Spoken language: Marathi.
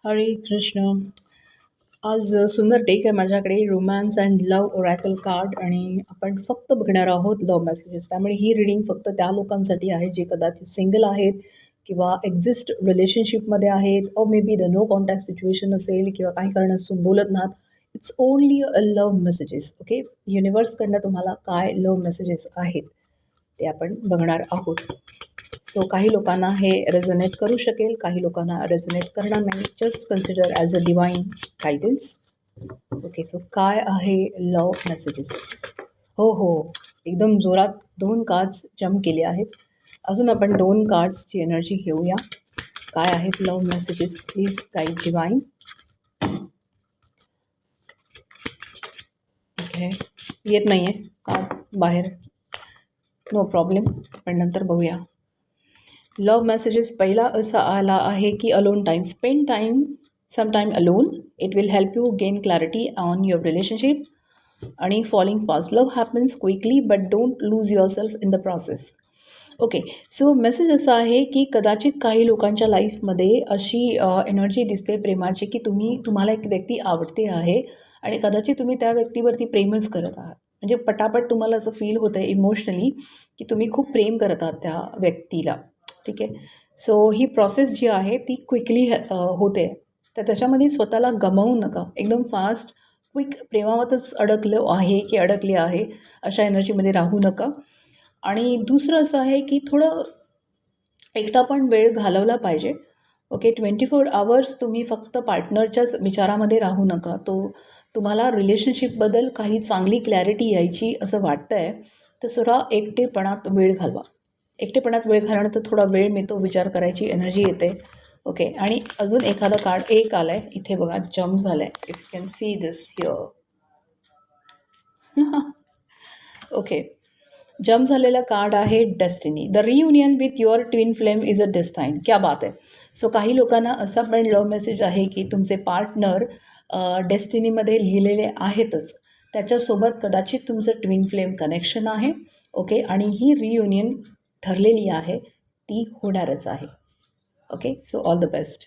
हरे कृष्ण. आज सुंदर टेक आहे माझ्याकडे romance and love oracle card आणि आपण फक्त बघणार आहोत लव्ह मेसेजेस. त्यामुळे ही रीडिंग फक्त त्या लोकांसाठी आहे जे कदाचित सिंगल आहेत किंवा एक्झिस्ट रिलेशनशिपमध्ये आहेत or may be the no contact situation असेल किंवा काही कारणास्तव बोलत नाहीत. It's only a love messages. Okay, युनिवर्सकडनं तुम्हाला काय लव्ह मेसेजेस आहेत ते आपण बघणार आहोत. सो काही लोकांना हे रेझोनेट करू शकेल, काही लोकांना रेझोनेट करणार नाही. Just consider as a divine guidance. Okay, so काय आहे लव्ह मेसेजेस? हो हो, एकदम जोरात 2 कार्ड्स जम्प केले आहेत. अजून आपण 2 कार्ड्सची एनर्जी घेऊया. काय आहेत love messages? Please guide divine. Okay, येत नाही आहे कार्ड बाहेर. नो प्रॉब्लेम, पण नंतर बघूया. लव्ह मेसेजेस पहिला असा आला आहे की alone time. Spend time some time alone. It will help you gain clarity on your relationship. आणि falling fast. Love happens quickly but don't lose your self in the process. Okay, so message असा आहे की कदाचित काही लोकांच्या लाईफमध्ये अशी एनर्जी दिसते प्रेमाची की तुम्हाला एक व्यक्ती आवडते आहे आणि कदाचित तुम्ही त्या व्यक्तीवरती प्रेमच करत आहात. म्हणजे पटापट तुम्हाला असं फील होतं आहे इमोशनली की तुम्ही खूप प्रेम करत आहात त्या व्यक्तीला. ठीक आहे, सो ही प्रोसेस जी आहे ती क्विकली होते. तर त्याच्यामध्ये स्वतःला गमावू नका. एकदम फास्ट क्विक प्रेमामध्येच अडकलो आहे की अडकली आहे अशा एनर्जीमध्ये राहू नका. आणि दुसरं असं आहे की थोडं एकटा पण वेळ घालवला पाहिजे. ओके, 24 आवर्स तुम्ही फक्त पार्टनरच्याच विचारामध्ये राहू नका. तुम्हाला रिलेशनशिपबद्दल काही चांगली क्लॅरिटी यायची असं वाटतं आहे तर जरा एकटेपणात वेळ घालवा. एकटेपणात वेळ घालवण्यात थोडा वेळ मिळतो, विचार करायची एनर्जी येते. ओके, आणि अजून एखादा कार्ड एक आला आहे इथे बघा, जम्प झालं आहे. If you can see this here. Okay, jump झालेला कार्ड आहे destiny. The reunion with your twin flame is a destine. क्या बात आहे. सो काही लोकांना असा पण लव्ह मेसेज आहे की तुमचे पार्टनर डेस्टिनीमध्ये लिहिलेले आहेतच. त्याच्यासोबत कदाचित तुमचं ट्विन फ्लेम कनेक्शन आहे. ओके, आणि ही रियुनियन ठरलेली आहे, ती होणारच आहे. Okay, so all the best.